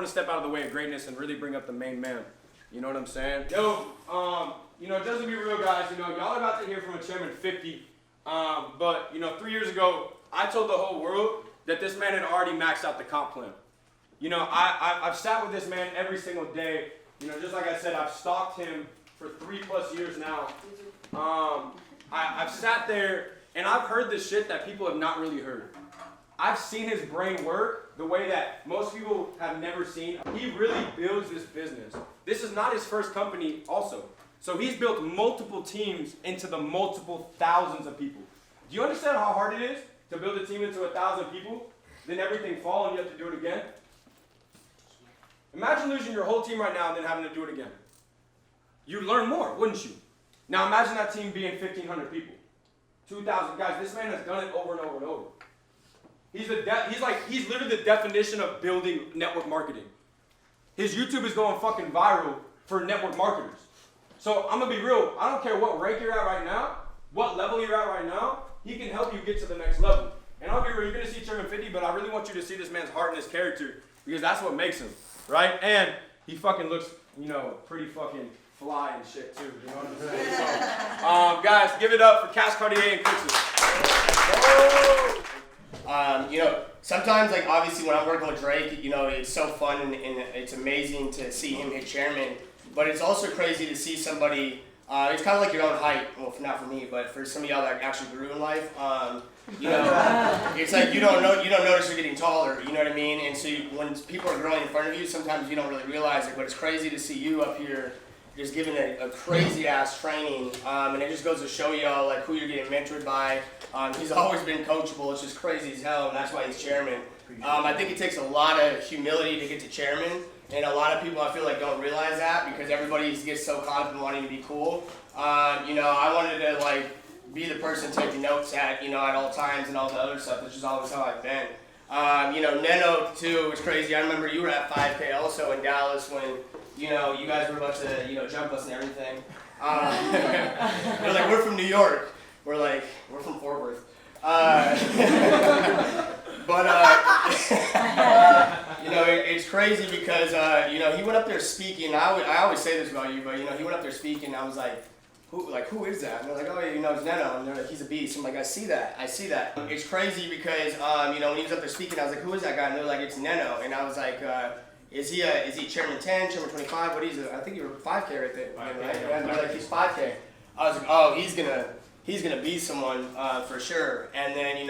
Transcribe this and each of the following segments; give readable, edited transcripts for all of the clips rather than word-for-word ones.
to step out of the way of greatness and really bring up the main man. You know what I'm saying? Yo, just to be real, guys, y'all are about to hear from a Chairman 50. But 3 years ago, I told the whole world that this man had already maxed out the comp plan. I've sat with this man every single day. Just like I said, I've stalked him for 3+ years now. I've sat there and I've heard this shit that people have not really heard. I've seen his brain work the way that most people have never seen. He really builds this business. This is not his first company also. So he's built multiple teams into the multiple thousands of people. Do you understand how hard it is to build a team into 1,000 people, then everything fall and you have to do it again? Imagine losing your whole team right now and then having to do it again. You'd learn more, wouldn't you? Now imagine that team being 1,500 people. 2,000 guys. This man has done it over and over and over. He's literally the definition of building network marketing. His YouTube is going fucking viral for network marketers. So I'm gonna be real, I don't care what rank you're at right now, what level you're at right now, he can help you get to the next level. And I'll be real, you're gonna see Chairman 50, but I really want you to see this man's heart and his character, because that's what makes him, right? And he fucking looks, pretty fucking fly and shit too, you know what I'm saying? So, guys, give it up for Cass Cartier and Crixus. Sometimes, obviously when I'm working with Drake, it's so fun and it's amazing to see him hit chairman, but it's also crazy to see somebody, it's kind of like your own height, well, not for me, but for some of y'all that actually grew in life, it's like you don't notice you're getting taller, you know what I mean? And so when people are growing in front of you, sometimes you don't really realize it, but it's crazy to see you up here just giving a crazy ass training, and it just goes to show y'all who you're getting mentored by. He's always been coachable. It's just crazy as hell, and that's why he's chairman. I think it takes a lot of humility to get to chairman, and a lot of people I feel like don't realize that because everybody gets so confident wanting to be cool. I wanted to be the person taking notes at all times and all the other stuff, which is always how I've been. Neno too was crazy. I remember you were at 5K also in Dallas when you guys were about to jump us and everything. We're from New York. We're from Fort Worth. It's crazy because he went up there speaking. I always say this about you, but he went up there speaking. And I was like, who is that? And they're like, oh yeah, it's Neno. And they're like, he's a beast. I'm like, I see that. It's crazy because when he was up there speaking, I was like, who is that guy? And they're like, it's Neno. And I was like, is he chairman 10, chairman 25? What is it? I think you were 5K right there. Right? Yeah, and they're like, he's 5K. I was like, oh, he's gonna be someone for sure. And then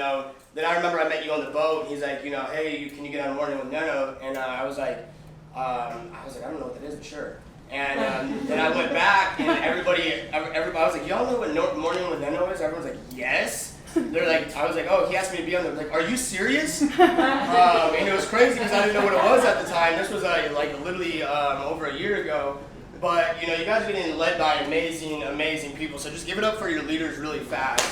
then I remember I met you on the boat. And he's like, hey, can you get on morning with Neno? And I was like, I don't know what that is, but sure. And then I went back, and everybody was like, y'all know what morning with Neno is? Everyone's like, yes. They're like, I was like, oh, he asked me to be on there. Like, are you serious? And it was crazy because I didn't know what it was at the time. This was literally over a year ago. But you guys are getting led by amazing, amazing people. So just give it up for your leaders really fast.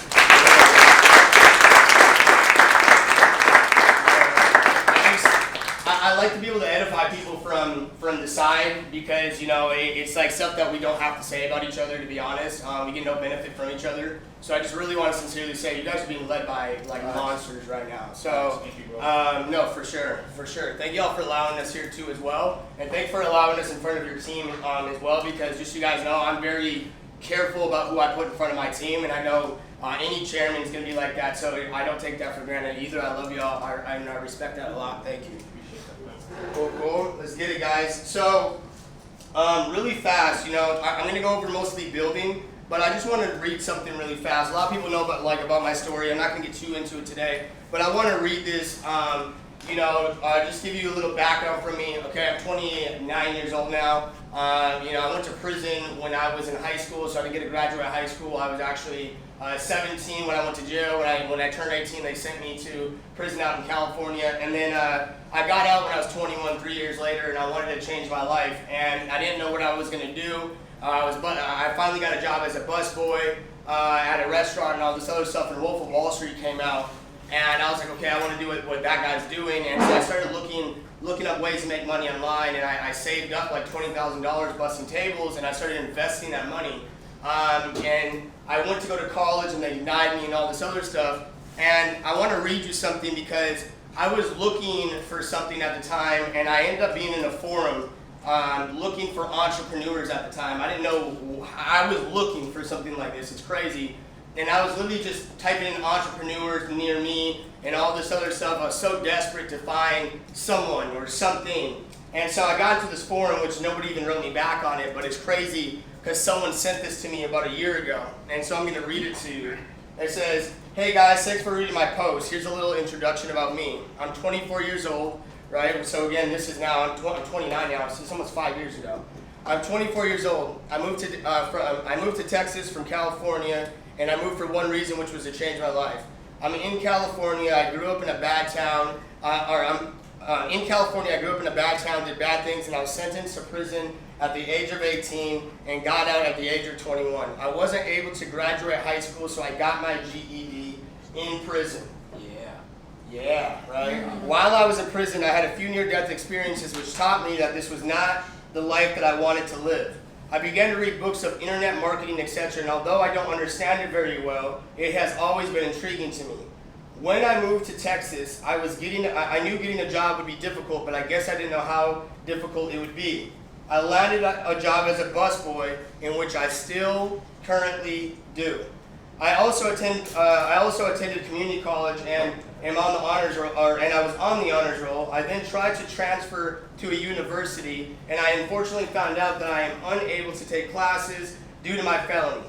I like to be able to edify people from the side because it's stuff that we don't have to say about each other. To be honest, we get no benefit from each other. So I just really want to sincerely say you guys are being led by monsters right now. So no, for sure. Thank y'all for allowing us here too as well, and thanks for allowing us in front of your team as well. Because just so you guys know, I'm very careful about who I put in front of my team, and I know any chairman is going to be like that. So I don't take that for granted either. I love y'all. I respect that a lot. Thank you. Cool. Let's get it, guys. So, really fast, I'm going to go over mostly building, but I just want to read something really fast. A lot of people know about my story. I'm not going to get too into it today, but I want to read this, just give you a little background from me. Okay, I'm 29 years old now. I went to prison when I was in high school, so I didn't get to graduate high school. I was actually 17 when I went to jail. When I turned 18, they sent me to prison out in California, and then I got out when I was 21, 3 years later, and I wanted to change my life, and I didn't know what I was going to do. I finally got a job as a busboy at a restaurant and all this other stuff, and Wolf of Wall Street came out, and I was like, okay, I want to do what that guy's doing, and so I started looking up ways to make money online, and I saved up $20,000 busting tables, and I started investing that money. And I went to go to college, and they denied me and all this other stuff, and I want to read you something because I was looking for something at the time, and I ended up being in a forum looking for entrepreneurs at the time. I didn't know, I was looking for something like this. It's crazy. And I was literally just typing in entrepreneurs near me and all this other stuff. I was so desperate to find someone or something. And so I got into this forum, which nobody even wrote me back on it, but it's crazy because someone sent this to me about a year ago. And so I'm going to read it to you. It says, "Hey guys, thanks for reading my post. Here's a little introduction about me. I'm 24 years old, right? So again, this is now, I'm 29 now, so it's almost 5 years ago. I'm 24 years old. I moved to Texas from California, and I moved for one reason, which was to change my life. I'm in California. I grew up in a bad town, in California, I grew up in a bad town, did bad things, and I was sentenced to prison at the age of 18 and got out at the age of 21. I wasn't able to graduate high school, so I got my GED in prison." Yeah, right? While I was in prison, I had a few near-death experiences which taught me that this was not the life that I wanted to live. I began to read books of internet marketing, etc., and although I don't understand it very well, it has always been intriguing to me. When I moved to Texas, I knew getting a job would be difficult, but I guess I didn't know how difficult it would be. I landed a job as a busboy, in which I still currently do. I also attended community college and am on the honors roll, and I was on the honors roll. I then tried to transfer to a university, and I unfortunately found out that I am unable to take classes due to my felony.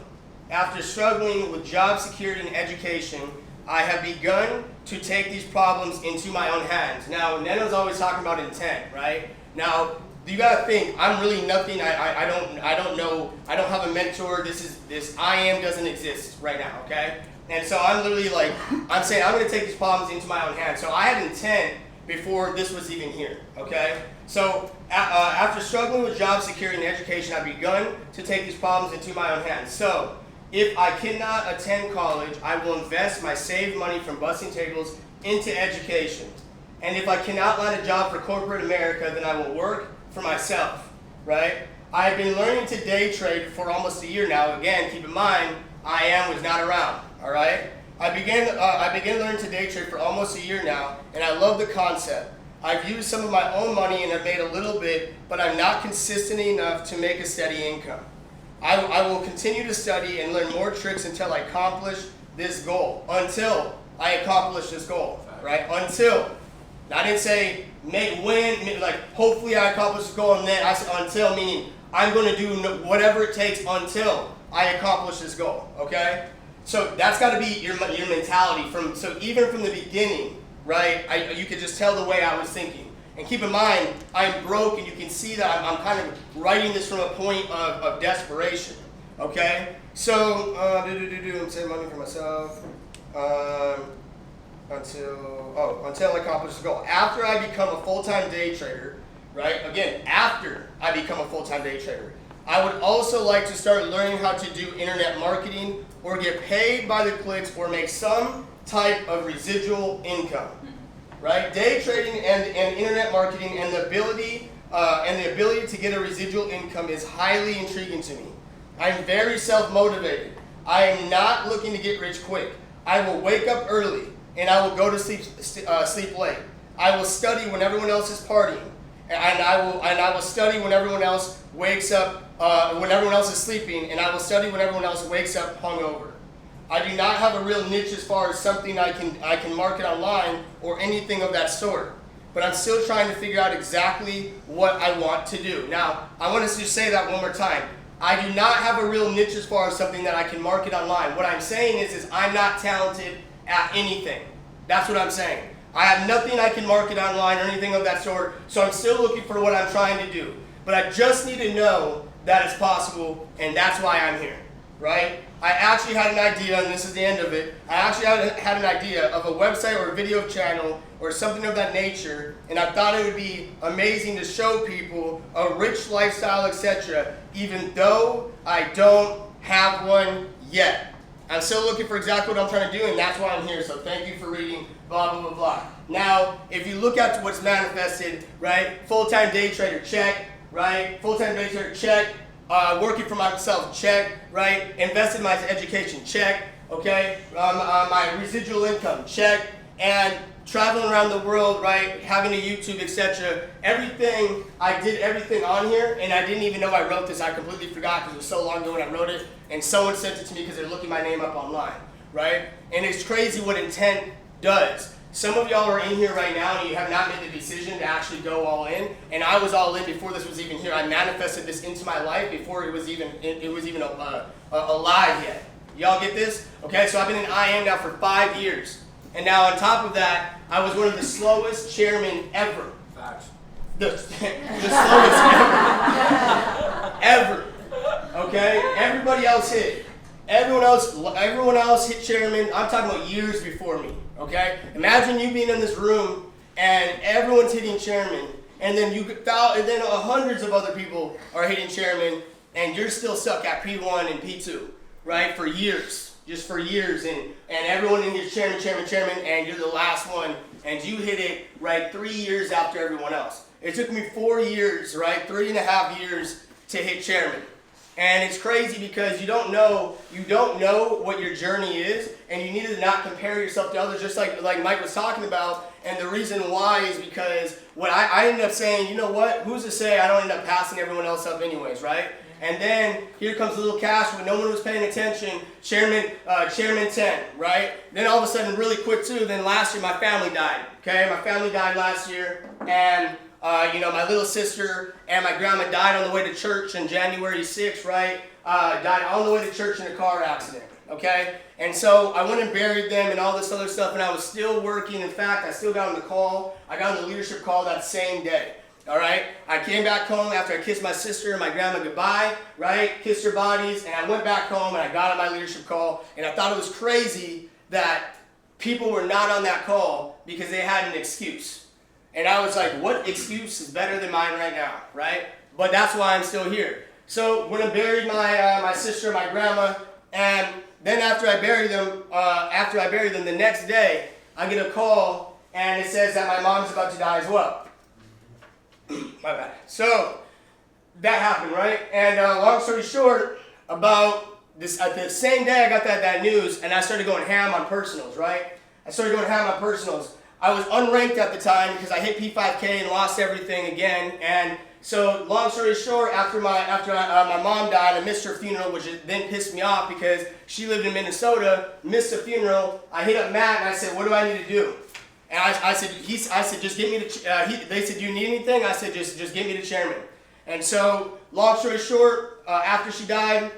After struggling with job security and education, I have begun to take these problems into my own hands. Now, Neno's always talking about intent, right? Now, you gotta think, I'm really nothing. I don't know. I don't have a mentor. This I am doesn't exist right now, okay? And so I'm literally like, I'm saying I'm gonna take these problems into my own hands. So I had intent before this was even here, okay? So after struggling with job security and education, I've begun to take these problems into my own hands. So if I cannot attend college, I will invest my saved money from busing tables into education. And if I cannot land a job for corporate America, then I will work for myself, right? I've been learning to day trade for almost a year now. Again, keep in mind, was not around, all right? I began learning to day trade for almost a year now, and I love the concept. I've used some of my own money and have made a little bit, but I'm not consistent enough to make a steady income. I will continue to study and learn more tricks until I accomplish this goal. Until I accomplish this goal, right? Until. I didn't say hopefully I accomplish this goal, and then I said until, meaning I'm going to do whatever it takes until I accomplish this goal, okay? So that's got to be your mentality. So even from the beginning, right, you could just tell the way I was thinking. And keep in mind, I'm broke, and you can see that I'm kind of writing this from a point of desperation, okay? So, I'm saving money for myself. Until I accomplish the goal. After I become a full-time day trader, right? Again, after I become a full-time day trader, I would also like to start learning how to do internet marketing or get paid by the clicks or make some type of residual income, right? Day trading and internet marketing and the ability to get a residual income is highly intriguing to me. I'm very self-motivated. I am not looking to get rich quick. I will wake up early and I will go to sleep late. I will study when everyone else is partying, and I will study when everyone else wakes up, when everyone else is sleeping, and I will study when everyone else wakes up hungover. I do not have a real niche as far as something I can market online or anything of that sort, but I'm still trying to figure out exactly what I want to do. Now, I want to just say that one more time. I do not have a real niche as far as something that I can market online. What I'm saying is I'm not talented at anything. That's what I'm saying. I have nothing I can market online or anything of that sort, so I'm still looking for what I'm trying to do. But I just need to know that it's possible, and that's why I'm here, right? I actually had an idea, and this is the end of it. I actually had an idea of a website or a video channel or something of that nature, and I thought it would be amazing to show people a rich lifestyle, etc., even though I don't have one yet. I'm still looking for exactly what I'm trying to do, and that's why I'm here. So thank you for reading, blah, blah, blah, blah. Now, if you look at what's manifested, right? Full-time day trader, check, right? Full-time day trader, check. Working for myself, check, right? Invested in my education, check, okay? My residual income, check. And traveling around the world, right, having a YouTube, etc. Everything, I did everything on here, and I didn't even know I wrote this. I completely forgot because it was so long ago when I wrote it, and someone sent it to me because they're looking my name up online, right? And it's crazy what intent does. Some of y'all are in here right now and you have not made the decision to actually go all in, and I was all in before this was even here. I manifested this into my life before it was even alive yet. Y'all get this? Okay, so I've been in IM now for 5 years. And now on top of that, I was one of the slowest chairmen ever. Facts. The slowest ever. Ever. Okay? Everybody else hit. Everyone else hit chairman. I'm talking about years before me. Okay? Imagine you being in this room and everyone's hitting chairman, and then hundreds of other people are hitting chairman, and you're still stuck at P1 and P2, right? For years. Just for years, and everyone in here is chairman, and you're the last one, and you hit it, right, 3 years after everyone else. It took me 4 years, right, 3.5 years to hit chairman. And it's crazy because you don't know what your journey is, and you need to not compare yourself to others, just like Mike was talking about. And the reason why is because what I ended up saying, you know what, who's to say I don't end up passing everyone else up anyways, right? And then here comes a little cash when no one was paying attention. Chairman 10, right? Then all of a sudden, really quick too. Then last year, my family died. Okay, my family died last year, and my little sister and my grandma died on the way to church on January 6th, right? Died on the way to church in a car accident. Okay, and so I went and buried them and all this other stuff, and I was still working. In fact, I still got on the call. I got on the leadership call that same day. All right, I came back home after I kissed my sister and my grandma goodbye, right? Kissed their bodies, and I went back home and I got on my leadership call, and I thought it was crazy that people were not on that call because they had an excuse. And I was like, what excuse is better than mine right now, right? But that's why I'm still here. So when I buried my sister and my grandma, and then after I buried them, the next day, I get a call, and it says that my mom's about to die as well. My bad. So that happened, right? And long story short, about this, at the same day I got that news, and I started going ham on personals, right? I started going ham on personals. I was unranked at the time because I hit P5K and lost everything again. And so long story short, after my mom died, I missed her funeral, which then pissed me off because she lived in Minnesota. Missed the funeral. I hit up Matt and I said, what do I need to do? And I said, just get me the, they said, do you need anything? I said, just get me the chairman. And so, long story short, after she died,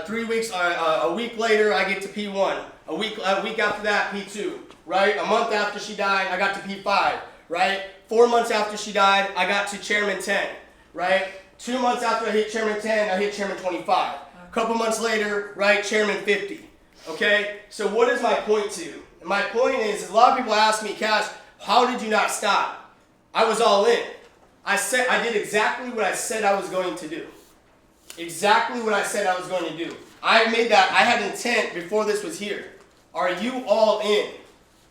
3 weeks, a week later, I get to P1. A week after that, P2, right? A month after she died, I got to P5, right? 4 months after she died, I got to chairman 10, right? 2 months after I hit chairman 10, I hit chairman 25. A couple months later, right, chairman 50, okay? So what is my point to? My point is, a lot of people ask me, Cash, how did you not stop? I was all in. I did exactly what I said I was going to do. Exactly what I said I was going to do. I had intent before this was here. Are you all in?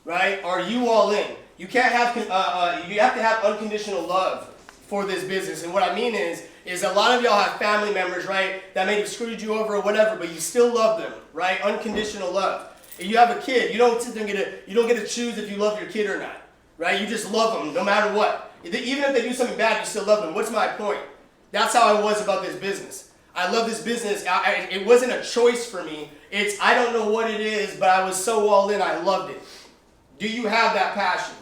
Right? Are you all in? You can't have, you have to have unconditional love for this business. And what I mean is a lot of y'all have family members, right, that may have screwed you over or whatever, but you still love them, right? Unconditional love. If you have a kid, you don't sit there and you don't get to choose if you love your kid or not, right? You just love them no matter what. Even if they do something bad, you still love them. What's my point? That's how I was about this business. I love this business. It wasn't a choice for me. I don't know what it is, but I was so all in, I loved it. Do you have that passion?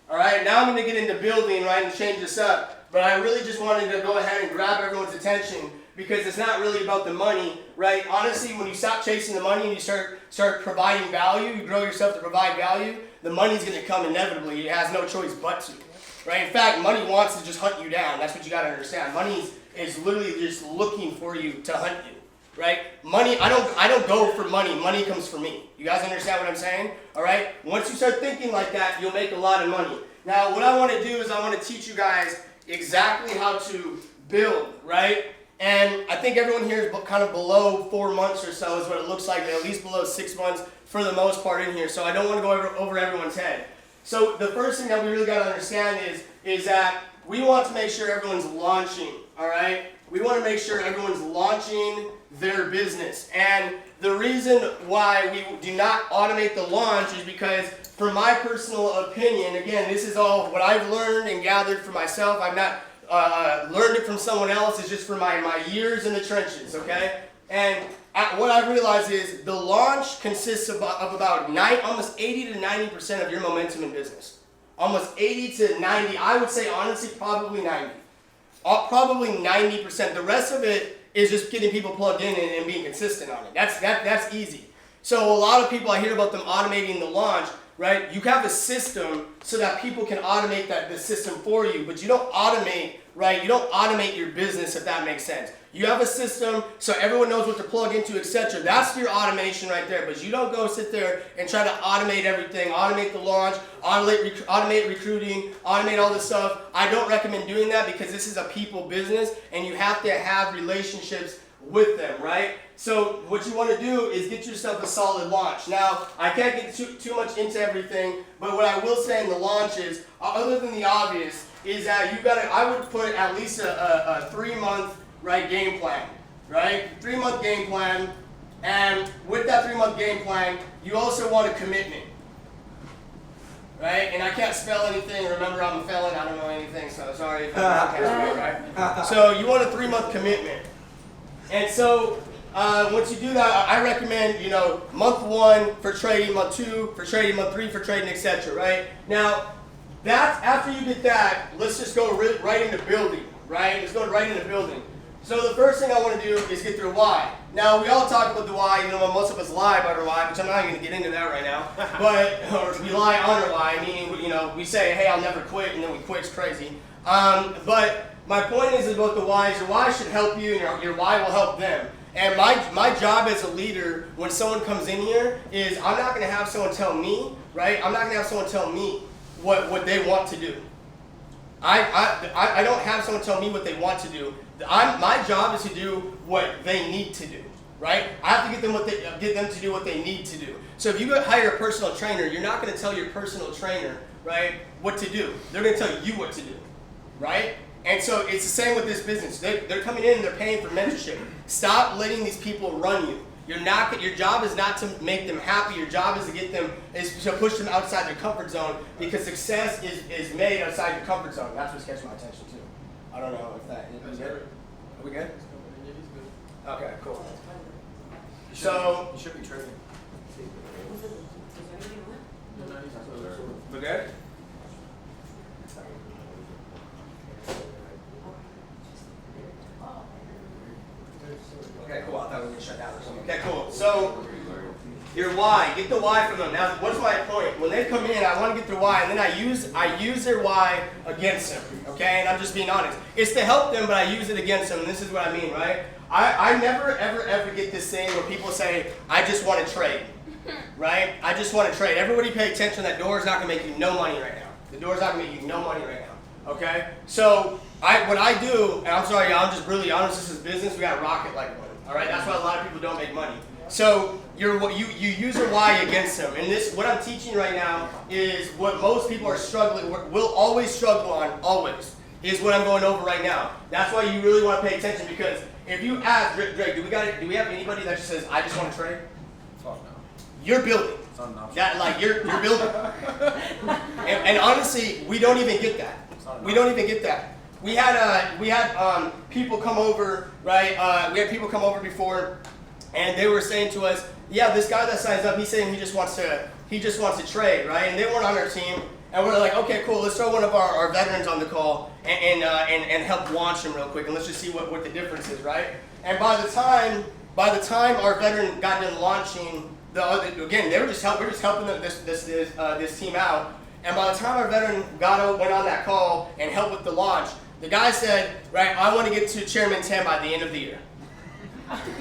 All right, now I'm going to get into building, right, and change this up. But I really just wanted to go ahead and grab everyone's attention because it's not really about the money, right? Honestly, when you stop chasing the money and you start providing value, you grow yourself to provide value, the money's going to come inevitably. It has no choice but to, right? In fact, money wants to just hunt you down. That's what you got to understand. Money is literally just looking for you to hunt you, right? Money, I don't go for money. Money comes for me. You guys understand what I'm saying? All right? Once you start thinking like that, you'll make a lot of money. Now, what I want to do is I want to teach you guys exactly how to build, right? And I think everyone here is kind of below 4 months or so is what it looks like, at least below 6 months for the most part in here. So I don't want to go over everyone's head. So the first thing that we really got to understand is that we want to make sure everyone's launching, all right? We want to make sure everyone's launching their business. And the reason why we do not automate the launch is because, from my personal opinion, again, this is all what I've learned and gathered for myself. I've not learned it from someone else. It's just from my years in the trenches, okay? And what I've realized is the launch consists of about almost 80 to 90% of your momentum in business. Almost 80 to 90, I would say honestly probably 90. Probably 90%. The rest of it is just getting people plugged in and being consistent on it. That's easy. So a lot of people, I hear about them automating the launch, right? You have a system so that people can automate the system for you, but you don't automate, right? You don't automate your business, if that makes sense. You have a system so everyone knows what to plug into, etc. That's your automation right there, but you don't go sit there and try to automate everything, automate the launch, automate recruiting, automate all this stuff. I don't recommend doing that because this is a people business and you have to have relationships with them, right? So what you want to do is get yourself a solid launch. Now, I can't get too much into everything, but what I will say in the launch is, other than the obvious, is that I would put at least a 3-month, right, game plan, right? 3-month game plan, and with that 3-month game plan, you also want a commitment, right? And I can't spell anything. Remember, I'm a felon. I don't know anything, so sorry if I can't spell, right? So you want a 3-month commitment. And so once you do that, I recommend, month 1 for trading, month 2 for trading, month 3 for trading, etc. Right? Now, after you get that, let's just go right into building, right? Let's go right into building. So the first thing I want to do is get their why. Now, we all talk about the why, most of us lie about our why, which I'm not even going to get into that right now. Or we lie on our why, meaning, we say, hey, I'll never quit, and then we quit. It's crazy. But my point is about the whys. Your why should help you, and your why will help them. And my job as a leader, when someone comes in here, is I'm not going to have someone tell me, right? I'm not going to have someone tell me what they want to do. I don't have someone tell me what they want to do. My job is to do what they need to do, right? I have to get them to do what they need to do. So if you hire a personal trainer, you're not going to tell your personal trainer, right, what to do. They're going to tell you what to do, right? And so it's the same with this business. They're coming in and they're paying for mentorship. Stop letting these people run you. Your job is not to make them happy. Your job is to push them outside their comfort zone, because success is made outside your comfort zone. That's what's catching my attention too. I don't know if that is good. Are we good? Okay, cool. So you should be trading. We good? Okay, cool. I thought we were going to shut down or something. Okay, cool. So, your why. Get the why from them. Now, what's my point? When they come in, I want to get their why, and then I use their why against them. Okay? And I'm just being honest. It's to help them, but I use it against them, and this is what I mean, right? I never, ever get this thing where people say, I just want to trade. Right? I just want to trade. Everybody pay attention. That door is not going to make you no money right now. The door is not going to make you no money right now. Okay? So, what I do, and I'm sorry, I'm just really honest, this is business, we got to rock it like one. All right? That's why a lot of people don't make money. So, you use your why against them. And what I'm teaching right now is what most people are struggling, will always struggle on, always, is what I'm going over right now. That's why you really want to pay attention, because if you ask, Greg, do we have anybody that just says, I just want to trade? Fuck no. You're building. You're building. and honestly, we don't even get that. We don't even get that. We had people come over, right? We had people come over before, and they were saying to us, yeah, this guy that signs up, he's saying he just wants to trade, right? And they weren't on our team, and we're like, okay, cool, let's throw one of our veterans on the call and help launch him real quick, and let's just see what the difference is, right? And by the time our veteran got done launching, again, we're just helping this team out. And by the time our veteran went on that call and helped with the launch, the guy said, right, I want to get to Chairman 10 by the end of the year.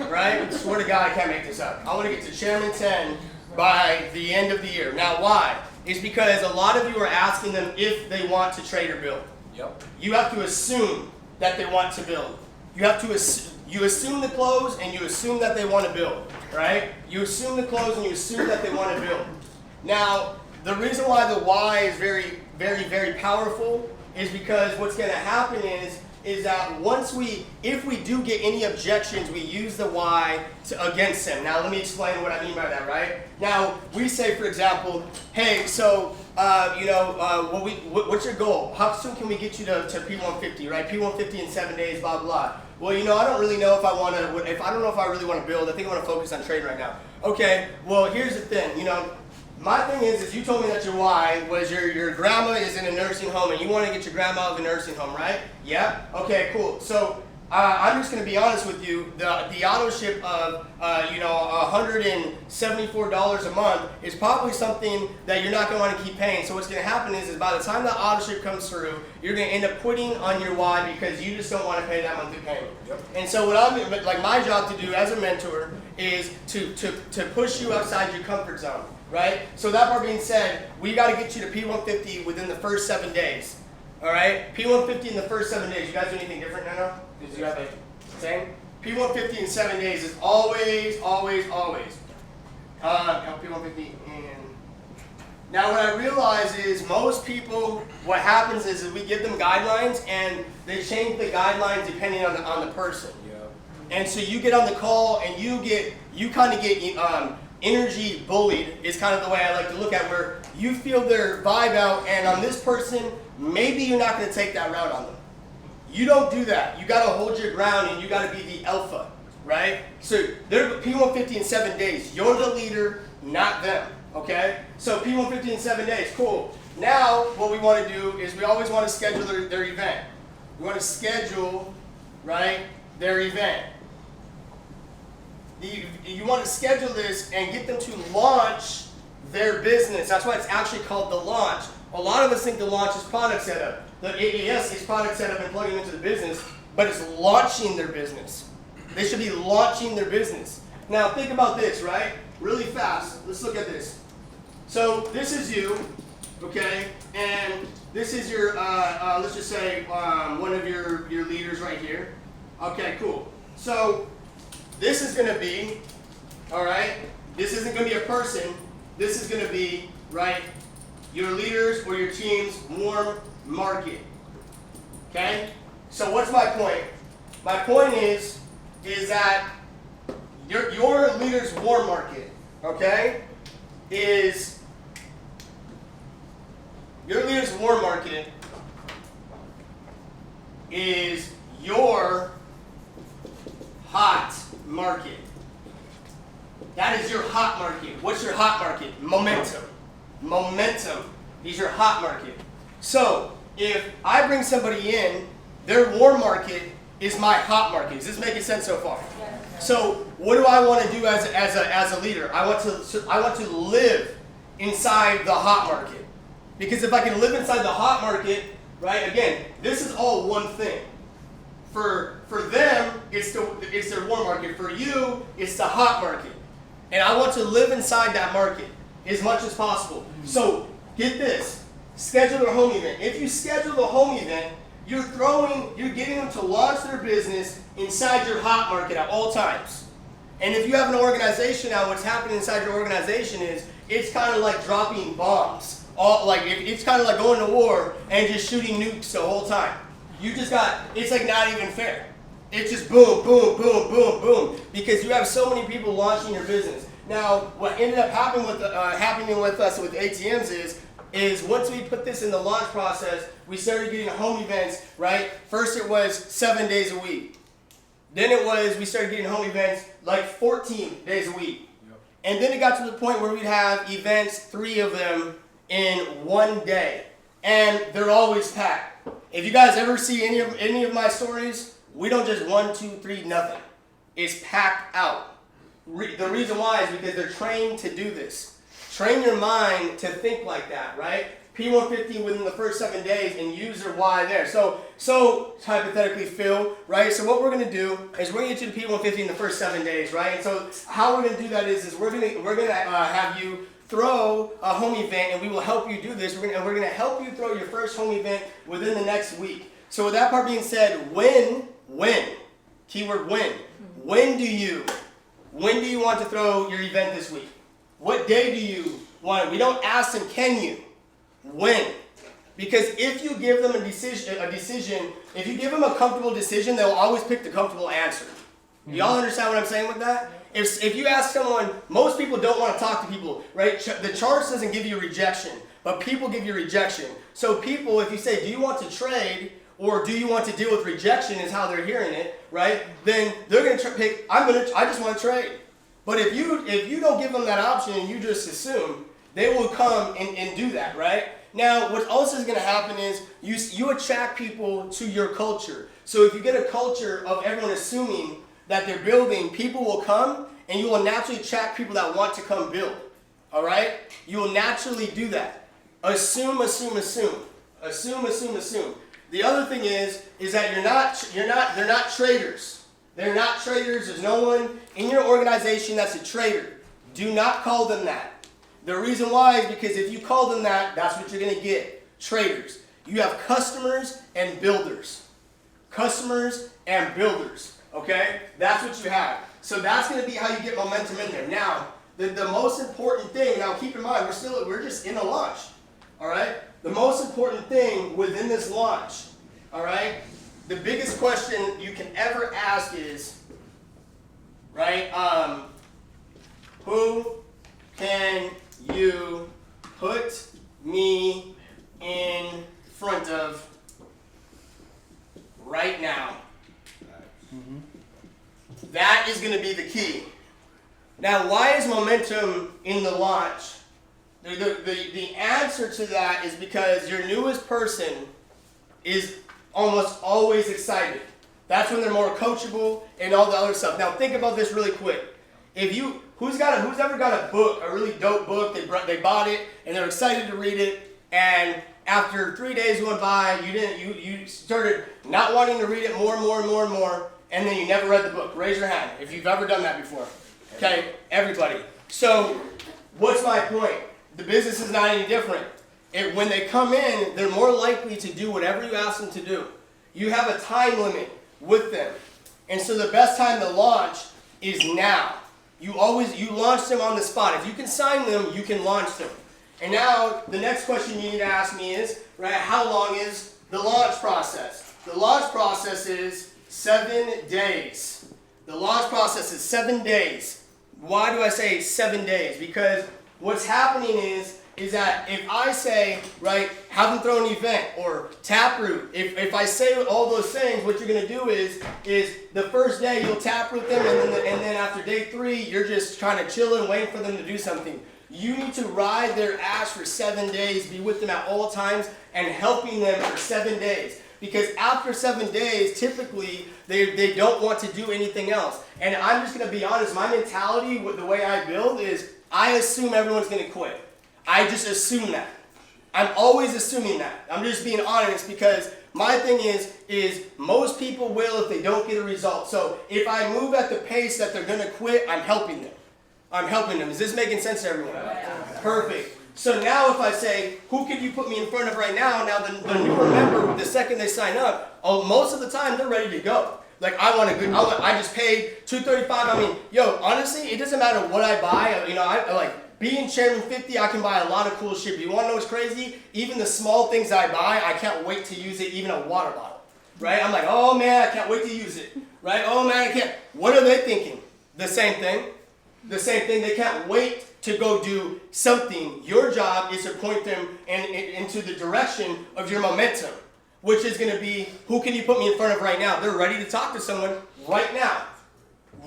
Right? I swear to God, I can't make this up. I want to get to Chairman 10 by the end of the year. Now, why? It's because a lot of you are asking them if they want to trade or build. Yep. You have to assume that they want to build. You assume the close and you assume that they want to build, right? You assume the close and you assume that they want to build. Now, the reason why the why is very, very, very powerful is because what's going to happen is is that if we do get any objections, we use the why against them. Now, let me explain what I mean by that, right? Now, we say, for example, hey, so, what's your goal? How soon can we get you to P150, right? P150 in 7 days, blah, blah. Well, I don't really know if I don't know if I really want to build. I think I want to focus on trading right now. Okay, well, here's the thing, my thing is you told me that your why was your grandma is in a nursing home and you want to get your grandma out of a nursing home, right? Yeah? Okay, cool. So I'm just going to be honest with you. The auto ship of $174 a month is probably something that you're not going to want to keep paying. So what's going to happen is by the time the auto ship comes through, you're going to end up quitting on your why because you just don't want to pay that monthly payment. Yep. And so my job to do as a mentor is to push you outside your comfort zone. Right? So that part being said, we got to get you to P150 within the first 7 days. All right? P150 in the first 7 days. You guys do anything different now? Did you have a same? P150 in 7 days is always. P150 in. Now what I realize is most people, what happens is we give them guidelines and they change the guidelines depending on the person. Yeah. And so you get on the call and you kind of get energy bullied is kind of the way I like to look at, where you feel their vibe out, and on this person, maybe you're not going to take that route on them. You don't do that. You got to hold your ground, and you got to be the alpha, right? So they're P150 in 7 days. You're the leader, not them, okay? So P150 in 7 days, cool. Now what we want to do is we always want to schedule their event. We want to schedule, right, their event. You want to schedule this and get them to launch their business. That's why it's actually called the launch. A lot of us think the launch is product setup. Yes, it's product setup and plugging into the business, but it's launching their business. They should be launching their business. Now think about this, right? Really fast. Let's look at this. So this is you, okay? And this is your, let's just say, one of your leaders right here. Okay, cool. So this is going to be, all right, this isn't going to be a person. This is going to be, right, your leaders or your team's warm market. Okay? So what's my point? My point is that your leader's warm market, okay, is your leader's warm market is your hot market. That is your hot market. What's your hot market? Momentum. Momentum is your hot market. So if I bring somebody in, their warm market is my hot market. Is this making sense so far? Yes. So what do I want to do as a leader? I want to live inside the hot market. Because if I can live inside the hot market, right? Again, this is all one thing. For them, it's their warm market. For you, it's the hot market. And I want to live inside that market as much as possible. So get this, schedule their home event. If you schedule the home event, you're getting them to launch their business inside your hot market at all times. And if you have an organization now, what's happening inside your organization is it's kind of like dropping bombs. It's kind of like going to war and just shooting nukes the whole time. It's like not even fair. It's just boom, boom, boom, boom, boom, because you have so many people launching your business. Now, what ended up happening with us with ATMs is once we put this in the launch process, we started getting home events, right? First it was 7 days a week. Then we started getting home events like 14 days a week. Yep. And then it got to the point where we'd have events, 3 of them in 1 day. And they're always packed. If you guys ever see any of my stories, we don't just 1, 2, 3, nothing. It's packed out. The reason why is because they're trained to do this. Train your mind to think like that, right? P150 within the first 7 days and use your why there. So hypothetically, Phil, right? So what we're going to do is we're going to get you to P150 in the first 7 days, right? And so how we're going to do that is we're going to have you throw a home event, and we will help you do this. We're going to help you throw your first home event within the next week. So with that part being said, when, keyword when do you want to throw your event this week? What day do you want it? We don't ask them, can you? When? Because if you give them a decision If you give them a comfortable decision, they'll always pick the comfortable answer. Y'all understand what I'm saying with that? If you ask someone, most people don't want to talk to people, right? The charts doesn't give you rejection, but people give you rejection. So people, if you say, do you want to trade or do you want to deal with rejection is how they're hearing it, right? Then they're going to pick, I just want to trade. But if you don't give them that option and you just assume, they will come and do that, right? Now, what also is going to happen is you attract people to your culture. So if you get a culture of everyone assuming that they're building, people will come and you will naturally attract people that want to come build. All right? You will naturally do that. Assume. The other thing is that they're not traders. They're not traders. There's no one in your organization that's a trader. Do not call them that. The reason why is because if you call them that, that's what you're going to get. Traders. You have customers and builders. Customers and builders. Okay? That's what you have. So that's going to be how you get momentum in there. Now, the most important thing, now keep in mind, we're just in a launch. All right? The most important thing within this launch, all right? The biggest question you can ever ask is, right? Who can you put me in front of right now? That is going to be the key. Now, why is momentum in the launch? The answer to that is because your newest person is almost always excited. That's when they're more coachable and all the other stuff. Now, think about this really quick. Who's ever got a book, a really dope book? They bought it and they're excited to read it, and after 3 days went by, you started not wanting to read it more, and then you never read the book. Raise your hand if you've ever done that before. Okay, everybody. So, what's my point? The business is not any different. When they come in, they're more likely to do whatever you ask them to do. You have a time limit with them. And so the best time to launch is now. You launch them on the spot. If you can sign them, you can launch them. And now, the next question you need to ask me is, right, how long is the launch process? The launch process is 7 days. The launch process is 7 days. Why do I say 7 days? Because what's happening is that if I say, right, have them throw an event or taproot, if I say all those things, what you're going to do is the first day you'll taproot them, and then after day 3, you're just kind of chilling, waiting for them to do something. You need to ride their ass for 7 days, be with them at all times, and helping them for 7 days. Because after 7 days, typically, they don't want to do anything else. And I'm just going to be honest, my mentality with the way I build is I assume everyone's going to quit. I just assume that. I'm always assuming that. I'm just being honest because my thing is most people will if they don't get a result. So if I move at the pace that they're going to quit, I'm helping them. Is this making sense to everyone? Yeah. Perfect. So now if I say, who can you put me in front of right now? Now the newer member, the second they sign up, most of the time they're ready to go. Like I just paid $235. I mean, honestly, it doesn't matter what I buy. I like being Chairman 50, I can buy a lot of cool shit. But you want to know what's crazy? Even the small things I buy, I can't wait to use it, even a water bottle. Right? I'm like, oh man, I can't wait to use it. Right? Oh man, I can't. What are they thinking? The same thing. They can't wait to go do something. Your job is to point them into the direction of your momentum, which is going to be, who can you put me in front of right now? They're ready to talk to someone right now.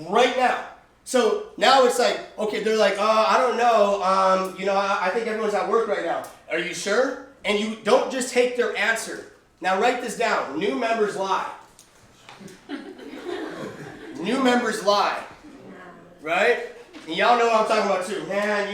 Right now. So now it's like, okay, they're like, I don't know. I think everyone's at work right now. Are you sure? And you don't just take their answer. Now write this down. New members lie. New members lie. Right? And y'all know what I'm talking about too. Man,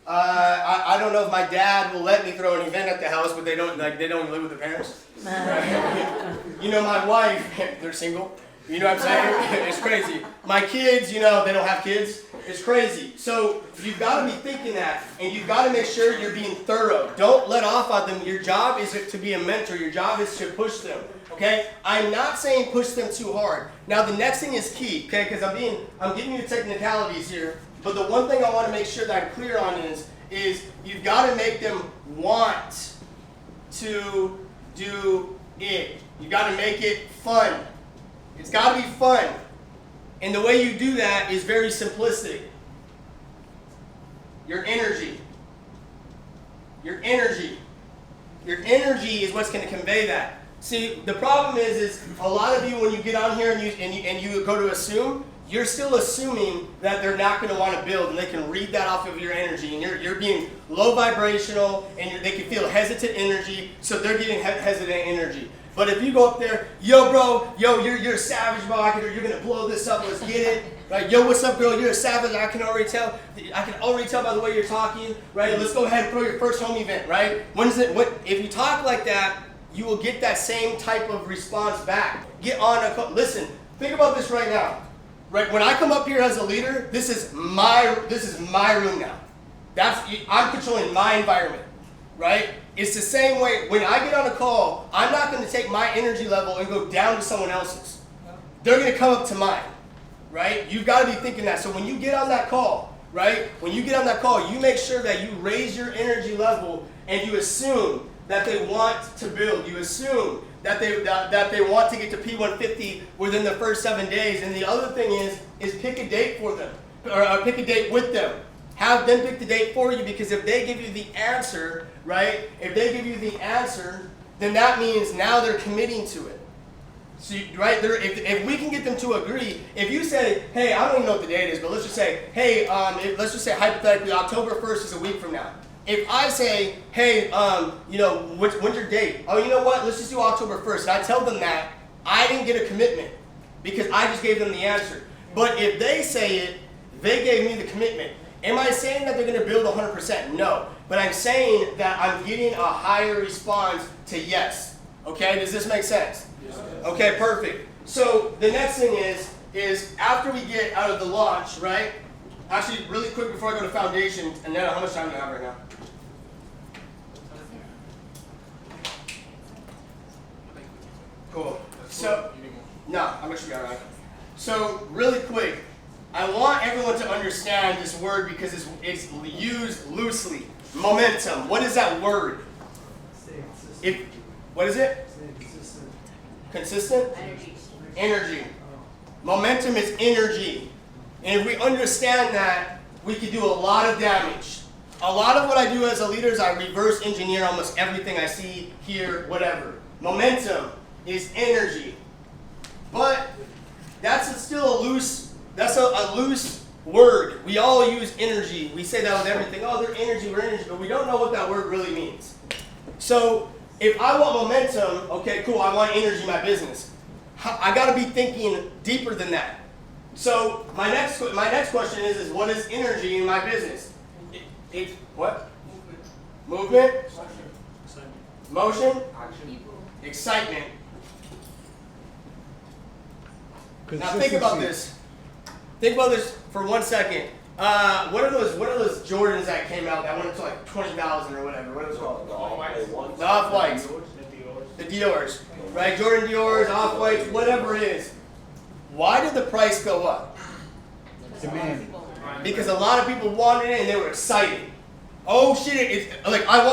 I don't know if my dad will let me throw an event at the house, but they don't live with their parents. My wife, they're single. You know what I'm saying? It's crazy. My kids, they don't have kids. It's crazy. So you've got to be thinking that, and you've got to make sure you're being thorough. Don't let off on them. Your job is to be a mentor. Your job is to push them. Okay? I'm not saying push them too hard. Now the next thing is key, okay? Because I'm giving you technicalities here. But the one thing I want to make sure that I'm clear on is you've got to make them want to do it. You got to make it fun. It's got to be fun. And the way you do that is very simplistic. Your energy. Your energy. Your energy is what's going to convey that. See, the problem is a lot of you, when you get on here and you go to assume, you're still assuming that they're not going to want to build, and they can read that off of your energy, and you're being low vibrational, and they can feel hesitant energy, so they're getting hesitant energy. But if you go up there, yo, bro, yo, you're a savage, bro. You're gonna blow this up. Let's get it, right? Yo, what's up, girl? You're a savage. I can already tell by the way you're talking, right? Let's go ahead and throw your first home event, right? If you talk like that, you will get that same type of response back. Get on a listen. Think about this right now, right? When I come up here as a leader, this is my room now. I'm controlling my environment, right? It's the same way, when I get on a call, I'm not going to take my energy level and go down to someone else's. They're going to come up to mine, right? You've got to be thinking that. So when you get on that call, right? When you get on that call, you make sure that you raise your energy level and you assume that they want to build. You assume that they want to get to P150 within the first 7 days. And the other thing is pick a date for them, or pick a date with them. Have them pick the date for you, because if they give you the answer, right? If they give you the answer, then that means now they're committing to it. So, right? If we can get them to agree, if you say, hey, I don't even know what the date is, but let's just say, hey, let's just say hypothetically October 1st is a week from now. If I say, hey, when's your date? Oh, you know what? Let's just do October 1st. And I tell them that, I didn't get a commitment because I just gave them the answer. But if they say it, they gave me the commitment. Am I saying that they're going to build 100%? No. But I'm saying that I'm getting a higher response to yes. Okay? Does this make sense? Yes. Okay, perfect. So the next thing is after we get out of the launch, right? Actually, really quick before I go to foundation, and then how much time do I have right now? Cool. So, no, I'm going to be all right. So, really quick, I want everyone to understand this word because it's used loosely. Momentum. What is that word? What is it? Consistent? Energy. Momentum is energy. And if we understand that, we can do a lot of damage. A lot of what I do as a leader is I reverse engineer almost everything I see, hear, whatever. Momentum is energy. But that's still a loose word. We all use energy. We say that with everything. Oh, they're energy, we're energy, but we don't know what that word really means. So if I want momentum, okay, cool, I want energy in my business. I got to be thinking deeper than that. So my next question is what is energy in my business? What? Movement? Motion? Excitement. Now think about this. Think about this for 1 second. What are those Jordans that came out that went up to like 20,000 or whatever? What are those called? The Off-Whites. The Dior's. Right? Jordan Dior's, Off-Whites, whatever it is. Why did the price go up? Demand. Because a lot of people wanted it and they were excited. Oh shit, it's like I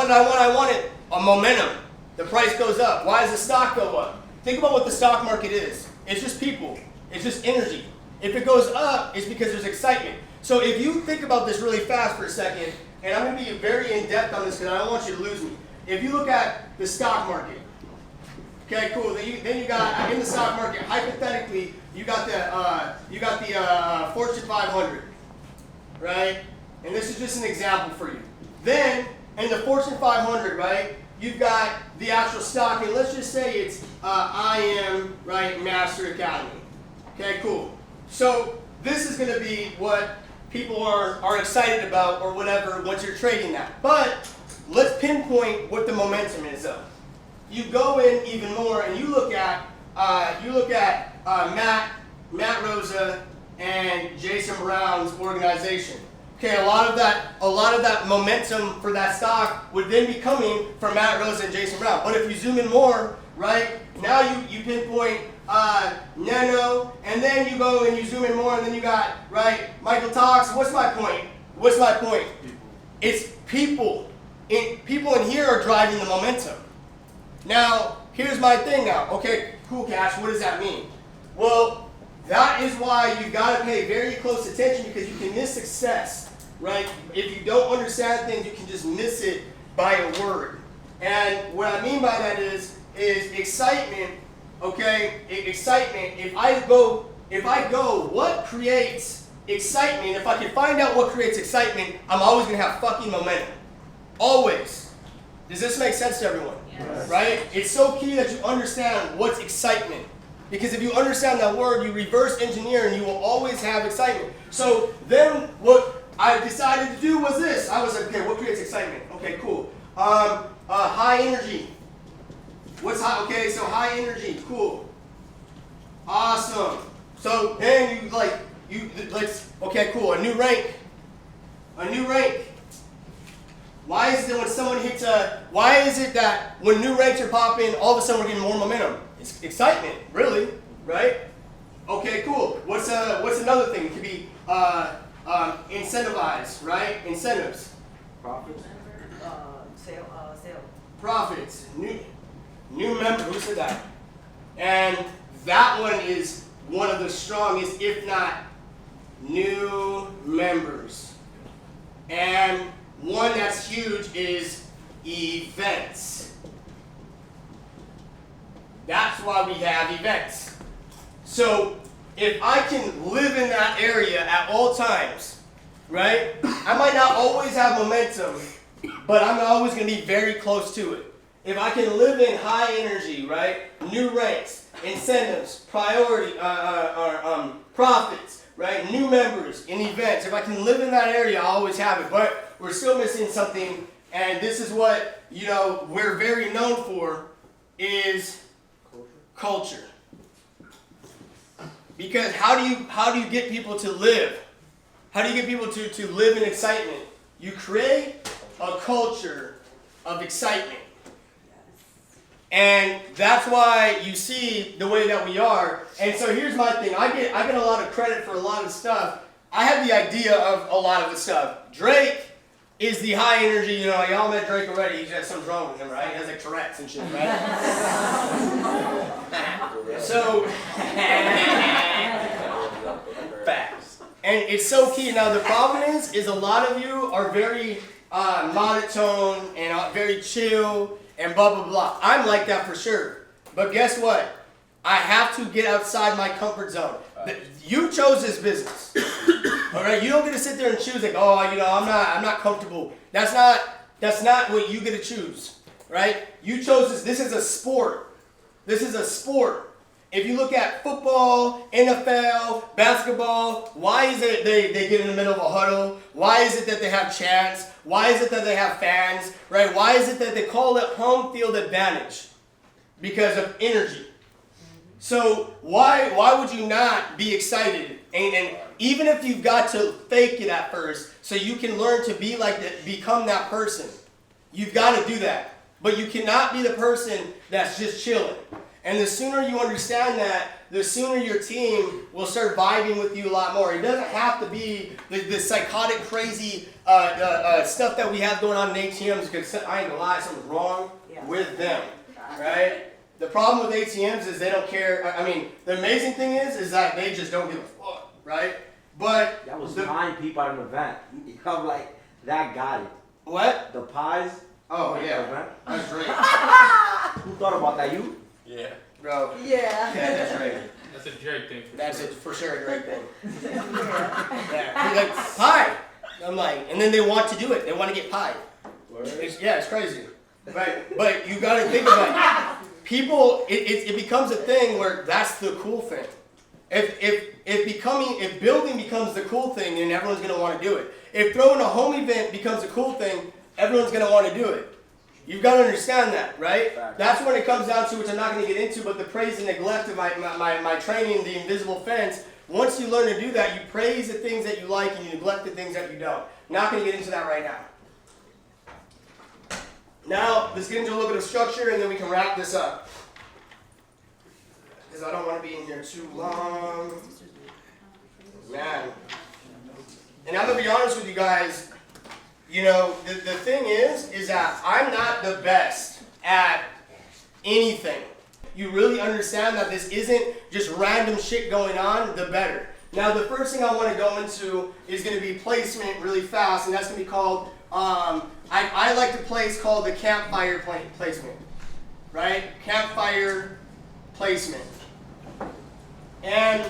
want it. A momentum. The price goes up. Why does the stock go up? Think about what the stock market is. It's just people. It's just energy. If it goes up, it's because there's excitement. So if you think about this really fast for a second, and I'm going to be very in-depth on this because I don't want you to lose me. If you look at the stock market, okay, cool. Then you got in the stock market. Hypothetically, you got the Fortune 500, right? And this is just an example for you. Then in the Fortune 500, right, you've got the actual stock, and let's just say it's IM, right, Master Academy. Okay, cool. So this is going to be what people are excited about or whatever once you're trading that. But let's pinpoint what the momentum is though. You go in even more and you look at Matt Rosa and Jason Brown's organization. Okay, a lot of that momentum for that stock would then be coming from Matt Rosa and Jason Brown. But if you zoom in more, right, now you pinpoint Nano, and then you go and you zoom in more, and then you got, right, Michael Talks. What's my point? It's people. People in here are driving the momentum. Now, here's my thing now. Okay, cool, Cash. What does that mean? Well, that is why you got to pay very close attention, because you can miss success, right? If you don't understand things, you can just miss it by a word. And what I mean by that is excitement. Okay, excitement. If I go, what creates excitement? If I can find out what creates excitement, I'm always gonna have fucking momentum. Always. Does this make sense to everyone? Yes. Right? It's so key that you understand what's excitement. Because if you understand that word, you reverse engineer and you will always have excitement. So then what I decided to do was this. I was like, okay, what creates excitement? Okay, cool. High energy. What's high? Okay, so high energy. Cool. Awesome. So then okay, cool. A new rank. A new rank. Why is it that when someone hits why is it that when new ranks are popping, all of a sudden we're getting more momentum? It's excitement, really, right? Okay, cool. What's another thing? It could be incentivize, right? Incentives. Profits. Sale. Profits. New member. Who said that? And that one is one of the strongest, if not new members. And one that's huge is events. That's why we have events. So if I can live in that area at all times, right? I might not always have momentum, but I'm always going to be very close to it. If I can live in high energy, right? New ranks, incentives, priority, profits, right? New members in events. If I can live in that area, I always have it. But we're still missing something, and this is what, we're very known for, is culture. Because how do you get people to live? How do you get people to live in excitement? You create a culture of excitement. And that's why you see the way that we are. And so here's my thing. I get a lot of credit for a lot of stuff. I have the idea of a lot of the stuff. Drake is the high energy, y'all met Drake already. He's got something wrong with him, right? He has like Tourette's and shit, right? So, Facts. and it's so key. Now the problem is a lot of you are very monotone and very chill and blah, blah, blah. I'm like that for sure. But guess what? I have to get outside my comfort zone. You chose this business. All right? You don't get to sit there and choose like, I'm not comfortable. That's not what you get to choose. Right? You chose this. This is a sport. This is a sport. If you look at football, NFL, basketball, why is it they get in the middle of a huddle? Why is it that they have chants? Why is it that they have fans? Right? Why is it that they call it home field advantage? Because of energy. So why would you not be excited? And even if you've got to fake it at first, so you can learn to be like that, become that person. You've got to do that. But you cannot be the person that's just chilling. And the sooner you understand that, the sooner your team will start vibing with you a lot more. It doesn't have to be the psychotic, crazy stuff that we have going on in ATMs, because I ain't gonna lie, something's wrong with them, right? The problem with ATMs is they don't care. I mean, the amazing thing is that they just don't give a fuck, right? But That was 9 people at an event. I'm like, that got it. what? The pies. Oh yeah, Event. that's great, Who thought about that? You? Yeah, bro. Yeah. That's great. that's a Drake thing. That's it for sure, a great thing. Yeah. He's like, pie. I'm like, and then they want to do it. They want to get pie. It's crazy. Right? But you got to think about it. People, it becomes a thing where that's the cool thing. If building becomes the cool thing, then everyone's going to want to do it. If throwing a home event becomes a cool thing, everyone's going to want to do it. You've got to understand that, right? That's when it comes down to, which I'm not going to get into, but the praise and neglect of my training, the invisible fence. Once you learn to do that, you praise the things that you like and you neglect the things that you don't. Not going to get into that right now. Now, let's get into a little bit of structure and then we can wrap this up. Because I don't want to be in here too long. Man. And I'm going to be honest with you guys. The thing is that I'm not the best at anything. You really understand that this isn't just random shit going on, the better. Now, the first thing I want to go into is going to be placement really fast, and that's going to be called, I like to place called the campfire placement, right? Campfire placement. And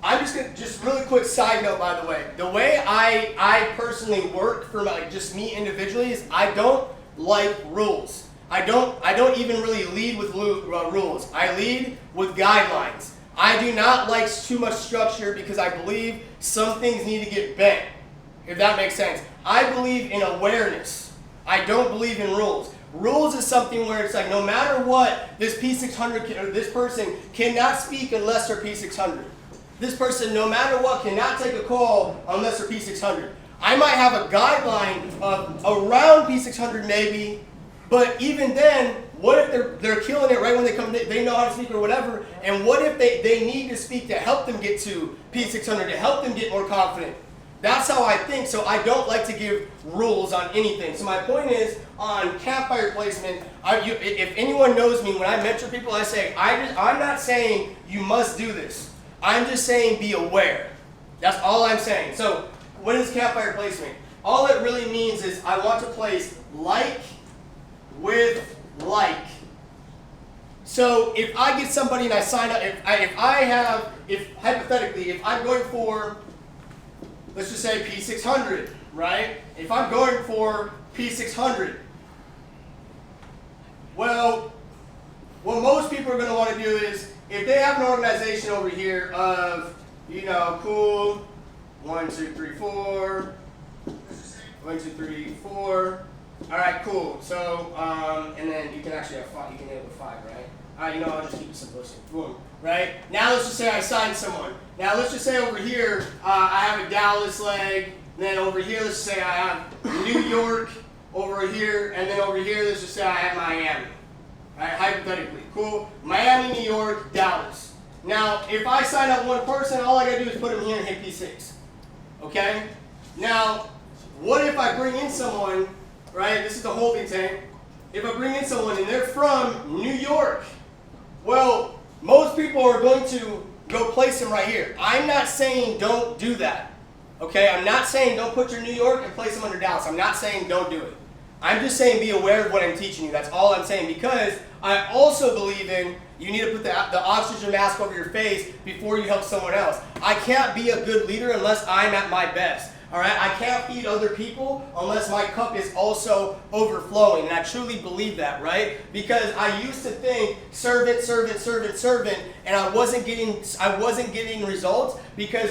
I'm just going to, just really quick side note, by the way I personally work for like just me individually is I don't like rules. I don't even really lead with rules. I lead with guidelines. I do not like too much structure because I believe some things need to get bent, if that makes sense. I believe in awareness. I don't believe in rules. Rules is something where it's like no matter what, this P600 or this person cannot speak unless they're P600. This person, no matter what, cannot take a call unless they're P600. I might have a guideline of around P600 maybe, but even then, what if they're killing it right when they come, they know how to speak or whatever, and what if they need to speak to help them get to P600, to help them get more confident? That's how I think, so I don't like to give rules on anything. So my point is, on campfire placement, if anyone knows me, when I mentor people, I say, I'm not saying you must do this. I'm just saying be aware. That's all I'm saying. So what is campfire placement? All it really means is I want to place like with like. So if I get somebody and I sign up, if hypothetically, if I'm going for, let's just say P600, right? If I'm going for P600, well, what most people are going to want to do is, if they have an organization over here of, cool, 1, 2, 3, 4, 1, 2, 3, 4. All right, cool. So, and then you can actually have 5. You can end with 5, right? All right, I'll just keep it simplistic. Boom. Right? Now let's just say I signed someone. Now let's just say over here I have a Dallas leg. And then over here, let's say I have New York over here, and then over here, let's just say I have Miami. All right, hypothetically. Cool. Miami, New York, Dallas. Now, if I sign up one person, all I gotta do is put them here and hit P6. Okay? Now, what if I bring in someone, right? This is the holding tank. If I bring in someone and they're from New York, well, most people are going to go place them right here. I'm not saying don't do that. Okay? I'm not saying don't put your New York and place them under Dallas. I'm not saying don't do it. I'm just saying be aware of what I'm teaching you. That's all I'm saying, because I also believe in you need to put the oxygen mask over your face before you help someone else. I can't be a good leader unless I'm at my best. All right? I can't feed other people unless my cup is also overflowing. And I truly believe that, right? Because I used to think servant, servant, servant, servant, and I wasn't getting results because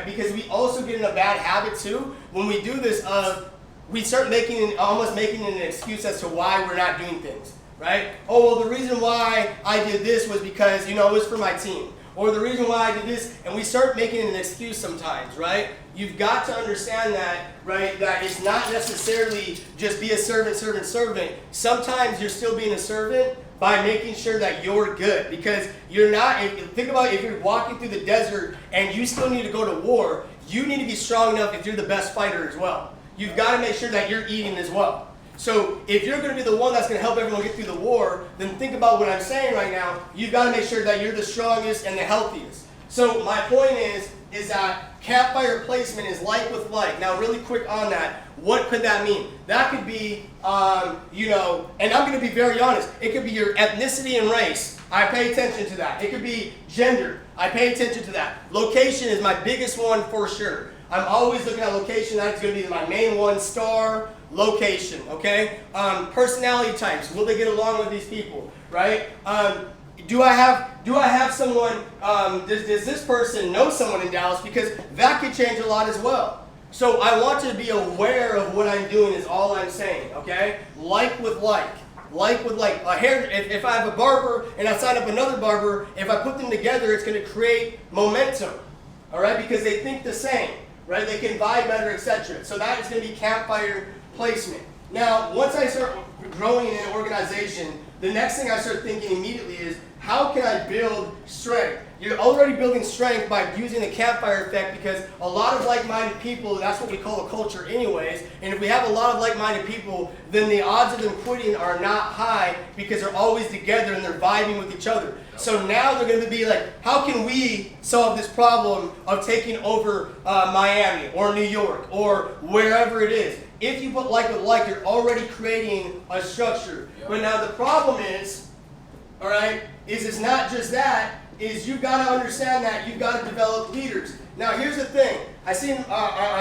because we also get in a bad habit too when we do this of we start almost making an excuse as to why we're not doing things, right? Oh, well, the reason why I did this was because, it was for my team. Or the reason why I did this, and we start making an excuse sometimes, right? You've got to understand that, right, that it's not necessarily just be a servant, servant, servant. Sometimes you're still being a servant by making sure that you're good. Because you're not, think about if you're walking through the desert and you still need to go to war, you need to be strong enough if you're the best fighter as well. You've got to make sure that you're eating as well. So if you're going to be the one that's going to help everyone get through the war, then think about what I'm saying right now. You've got to make sure that you're the strongest and the healthiest. So my point is that campfire placement is like with like. Now really quick on that, what could that mean? That could be, and I'm going to be very honest, it could be your ethnicity and race. I pay attention to that. It could be gender. I pay attention to that. Location is my biggest one for sure. I'm always looking at location. That's going to be my main one, star, location, okay? Personality types. Will they get along with these people, right? Do I have someone, does this person know someone in Dallas? Because that could change a lot as well. So I want to be aware of what I'm doing is all I'm saying, okay? Like with like. Like with like. If I have a barber and I sign up another barber, if I put them together, it's going to create momentum, all right? Because they think the same. Right? They can vibe better, etc. So that is going to be campfire placement. Now, once I start growing in an organization, the next thing I start thinking immediately is, how can I build strength? you're already building strength by using the campfire effect, because a lot of like-minded people, that's what we call a culture anyways, and if we have a lot of like-minded people, then the odds of them quitting are not high because they're always together and they're vibing with each other. So now they're going to be like, how can we solve this problem of taking over Miami or New York or wherever it is? If you put like with like, you're already creating a structure. Yep. But now the problem is, all right, is it's not just that, is you've got to understand that you've got to develop leaders. Now here's the thing, I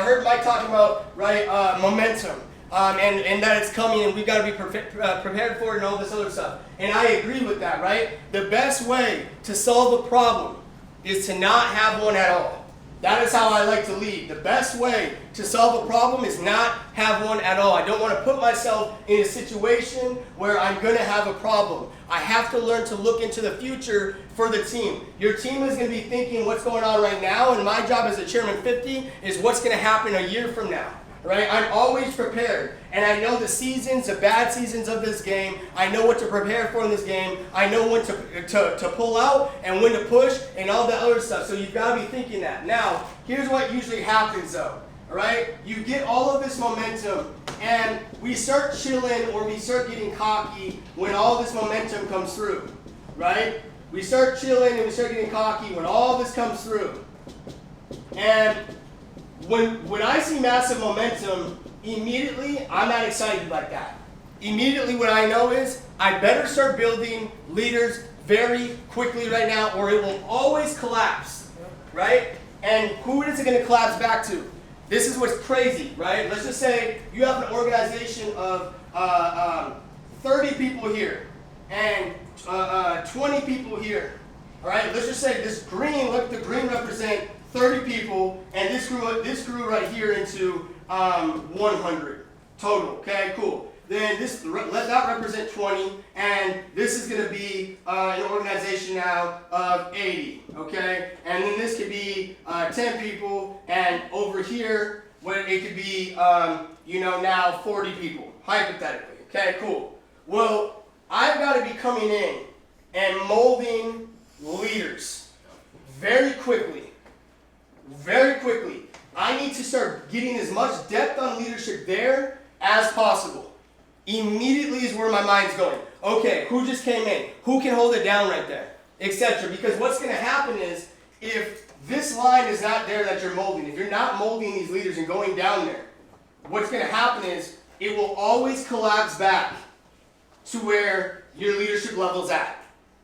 heard Mike talking about, right, momentum, and that it's coming and we've got to be prepared for it and all this other stuff. And I agree with that, right? The best way to solve a problem is to not have one at all. That is how I like to lead. The best way to solve a problem is not have one at all. I don't want to put myself in a situation where I'm going to have a problem. I have to learn to look into the future for the team. Your team is going to be thinking what's going on right now, and my job as a Chairman 50 is what's going to happen a year from now. Right? I'm always prepared, and I know the seasons, the bad seasons of this game. I know what to prepare for in this game. I know when to pull out and when to push and all that other stuff. So you've got to be thinking that. Now, here's what usually happens though. All right? You get all of this momentum, and we start chilling or we start getting cocky when all this momentum comes through. Right? We start chilling and we start getting cocky when all this comes through. And when I see massive momentum, immediately I'm not excited like that. Immediately what I know is I better start building leaders very quickly right now, or it will always collapse, right? And who is it going to collapse back to? This is what's crazy, right? Let's just say you have an organization of 30 people here and 20 people here. All right, let's just say this green, let the green represent 30 people, and this grew right here into 100 total. Okay, cool. Then let that represent 20, and this is going to be an organization now of 80. Okay, and then this could be 10 people, and over here, where it could be now 40 people, hypothetically. Okay, cool. Well, I've got to be coming in and molding leaders very quickly. Very quickly. I need to start getting as much depth on leadership there as possible. Immediately is where my mind's going. Okay, who just came in? Who can hold it down right there? Etc. Because what's going to happen is, if this line is not there that you're molding, if you're not molding these leaders and going down there, what's going to happen is it will always collapse back to where your leadership level's at.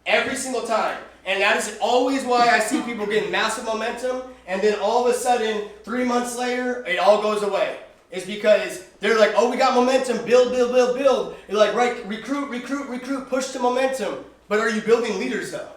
Every single time. And that is always why I see people getting massive momentum, and then all of a sudden, 3 months later, it all goes away. It's because they're like, oh, we got momentum, build. You're like, right, recruit, push to momentum. But are you building leaders though?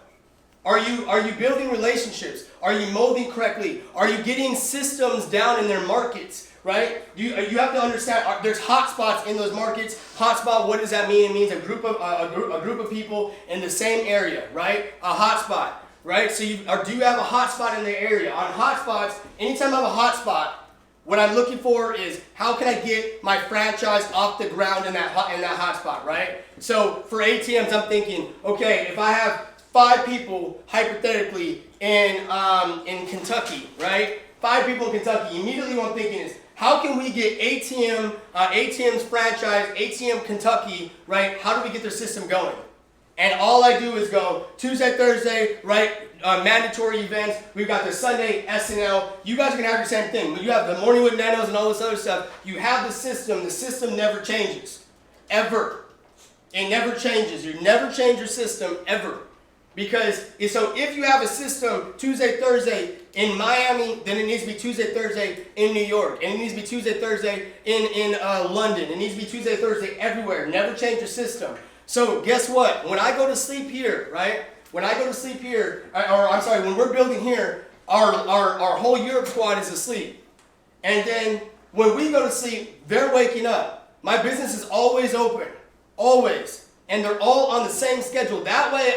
Are you building relationships? Are you molding correctly? Are you getting systems down in their markets? Right? You have to understand. There's hotspots in those markets. Hotspot. What does that mean? It means a group of people in the same area. Right? A hotspot. Right? So do you have a hotspot in the area? On hotspots, anytime I have a hotspot, what I'm looking for is how can I get my franchise off the ground in that hotspot. Right? So for ATMs, I'm thinking, okay, if I have 5 people hypothetically in Kentucky, right? 5 people in Kentucky. Immediately, what I'm thinking is, how can we get ATM's franchise, ATM Kentucky, right? How do we get their system going? And all I do is go Tuesday, Thursday, right? Mandatory events. We've got the Sunday SNL. You guys are gonna have your same thing. When you have the morning with nanos and all this other stuff, you have the system. The system never changes, ever. It never changes. You never change your system ever. Because so if you have a system Tuesday, Thursday in Miami, then it needs to be Tuesday, Thursday in New York. And it needs to be Tuesday, Thursday in London. It needs to be Tuesday, Thursday everywhere. Never change your system. So guess what? When I go to sleep here, right? When I go to sleep here, when we're building here, our whole Europe squad is asleep. And then when we go to sleep, they're waking up. My business is always open. Always. And they're all on the same schedule. That way,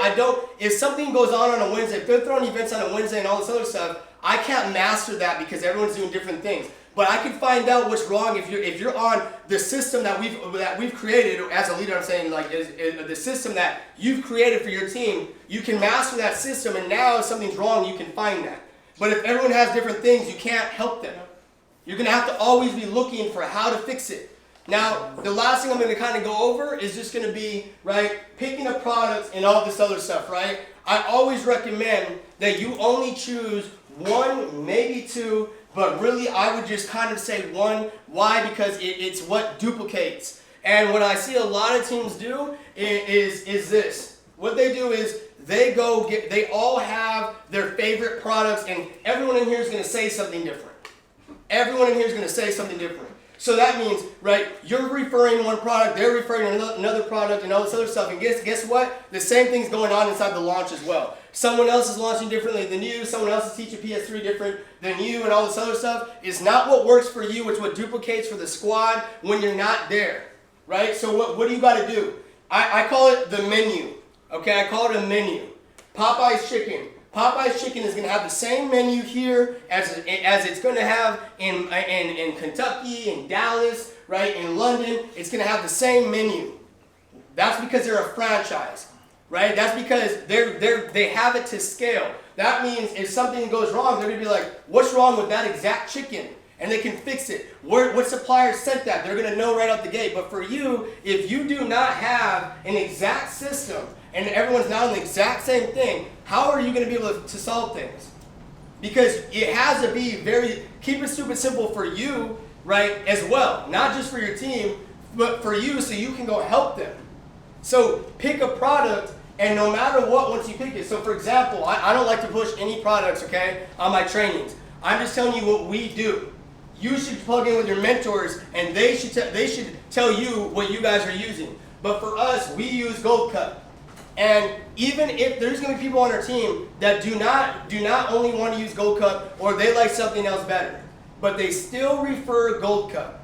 if something goes on a Wednesday, if they're throwing events on a Wednesday and all this other stuff, I can't master that because everyone's doing different things. But I can find out what's wrong if you're on the system that we've created as a leader. I'm saying like is the system that you've created for your team. You can master that system, and now if something's wrong, you can find that. But if everyone has different things, you can't help them. You're gonna have to always be looking for how to fix it. Now, the last thing I'm gonna kind of go over is just gonna be right picking a product and all this other stuff. Right? I always recommend that you only choose one, maybe two. But really, I would just kind of say one. Why? Because it's what duplicates. And what I see a lot of teams do is this. What they do is they all have their favorite products, and everyone in here is going to say something different. Everyone in here is going to say something different. So that means, right, you're referring one product, they're referring another product, and all this other stuff. And guess what? The same thing's going on inside the launch as well. Someone else is launching differently than you. Someone else is teaching PS3 different than you, and all this other stuff. It's not what works for you. It's what duplicates for the squad when you're not there, right? So what do you got to do? I call it the menu. Okay, I call it a menu. Popeye's chicken. Popeye's chicken is going to have the same menu here as it's going to have in Kentucky, in Dallas, right? In London, it's going to have the same menu. That's because they're a franchise. Right? That's because they have it to scale. That means if something goes wrong, they're going to be like, what's wrong with that exact chicken? And they can fix it. What supplier sent that? They're going to know right out the gate. But for you, if you do not have an exact system and everyone's not on the exact same thing, how are you going to be able to solve things? Because it has to be keep it stupid simple for you, right, as well. Not just for your team, but for you so you can go help them. So pick a product. And no matter what, once you pick it, so for example, I don't like to push any products, okay, on my trainings. I'm just telling you what we do. You should plug in with your mentors, and they should tell you what you guys are using. But for us, we use Gold Cup. And even if there's going to be people on our team that do not only want to use Gold Cup, or they like something else better, but they still refer Gold Cup.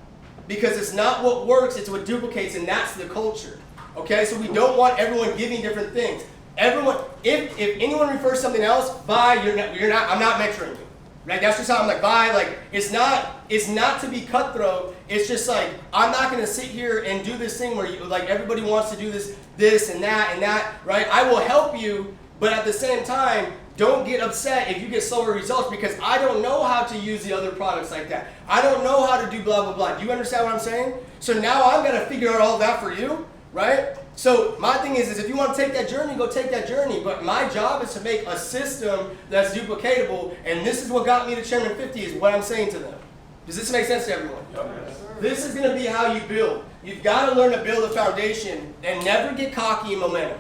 Because it's not what works, it's what duplicates, and that's the culture. Okay, so we don't want everyone giving different things. Everyone, if anyone refers something else, bye. You're not. I'm not mentoring you. Right? That's just how I'm like bye. Like it's not to be cutthroat. It's just like I'm not going to sit here and do this thing where you like everybody wants to do this and that. Right? I will help you, but at the same time, don't get upset if you get slower results because I don't know how to use the other products like that. I don't know how to do blah blah blah. Do you understand what I'm saying? So now I'm going to figure out all that for you. Right? So my thing is if you want to take that journey, go take that journey. But my job is to make a system that's duplicatable, and this is what got me to Chairman 50 is what I'm saying to them. Does this make sense to everyone? Yes. This is going to be how you build. You've got to learn to build a foundation and never get cocky in momentum.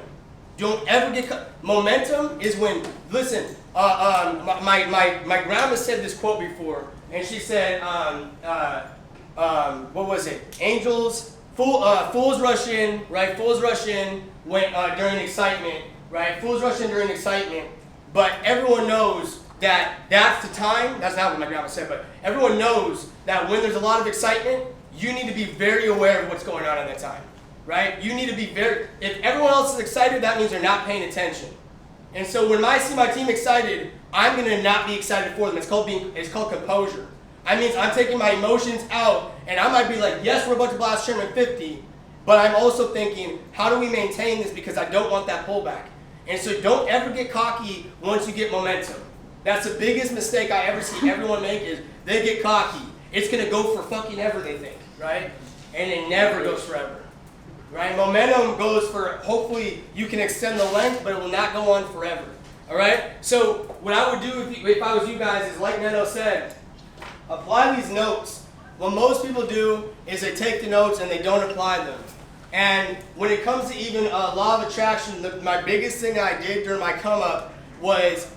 Don't ever get momentum is when, listen, my grandma said this quote before, and she said, what was it? Fools rush in, right? Fools rush in during excitement, right? Fools rush in during excitement, but everyone knows that that's the time. That's not what my grandma said, but everyone knows that when there's a lot of excitement, you need to be very aware of what's going on at that time, right? You need to be if everyone else is excited, that means they're not paying attention. And so when I see my team excited, I'm going to not be excited for them. It's called composure. That means I'm taking my emotions out, and I might be like, yes, we're about to blast Chairman 50, but I'm also thinking, how do we maintain this because I don't want that pullback. And so don't ever get cocky once you get momentum. That's the biggest mistake I ever see everyone make is they get cocky. It's going to go for fucking ever, they think, right? And it never goes forever, right? Momentum goes for, hopefully you can extend the length, but it will not go on forever, all right? So what I would do if I was you guys is, like Neno said, apply these notes. What most people do is they take the notes and they don't apply them. And when it comes to even law of attraction, my biggest thing I did during my come up was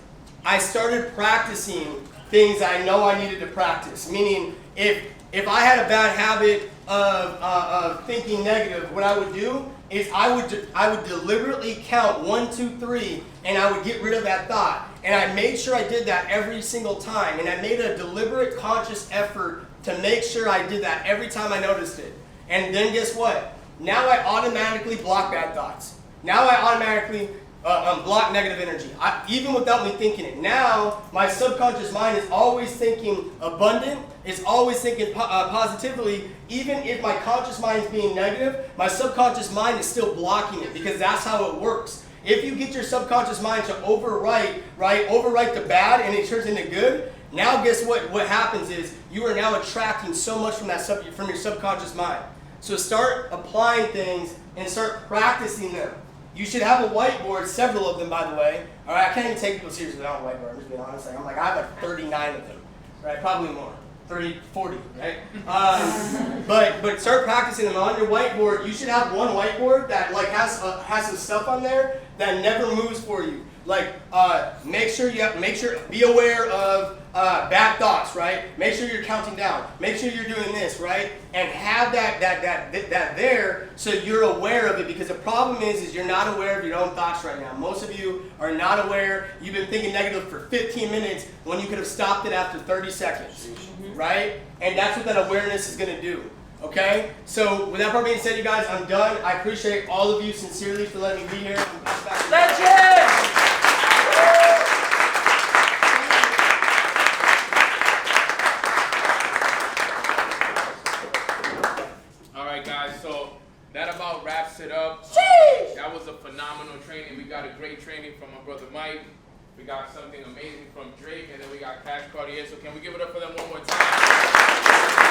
I started practicing things I know I needed to practice. Meaning, if I had a bad habit of thinking negative, what I would do is I would deliberately count 1, 2, 3, and I would get rid of that thought. And I made sure I did that every single time. And I made a deliberate, conscious effort to make sure I did that every time I noticed it. And then guess what? Now I automatically block bad thoughts. Now I automatically block negative energy. Even without me thinking it. Now, my subconscious mind is always thinking abundant, is always thinking positively. Even if my conscious mind is being negative, my subconscious mind is still blocking it because that's how it works. If you get your subconscious mind to overwrite the bad and it turns into good, now guess what? What happens is you are now attracting so much from from your subconscious mind. So start applying things and start practicing them. You should have a whiteboard, several of them, by the way. All right, I can't even take people seriously without a whiteboard. I'm just being honest. I have like 39 of them, right? Probably more, 30, 40, right? But start practicing them on your whiteboard. You should have one whiteboard that like has some stuff on there that never moves for you. Like make sure be aware of bad thoughts, right? Make sure you're counting down. Make sure you're doing this, right? And have that there so you're aware of it, because the problem is you're not aware of your own thoughts right now. Most of you are not aware. You've been thinking negative for 15 minutes when you could have stopped it after 30 seconds, right? And that's what that awareness is going to do. Okay? So with that part being said, you guys, I'm done. I appreciate all of you sincerely for letting me be here. Alright guys, so that about wraps it up. That was a phenomenal training. We got a great training from my brother Mike. We got something amazing from Drake, and then we got Cash Cartier. So can we give it up for them one more time?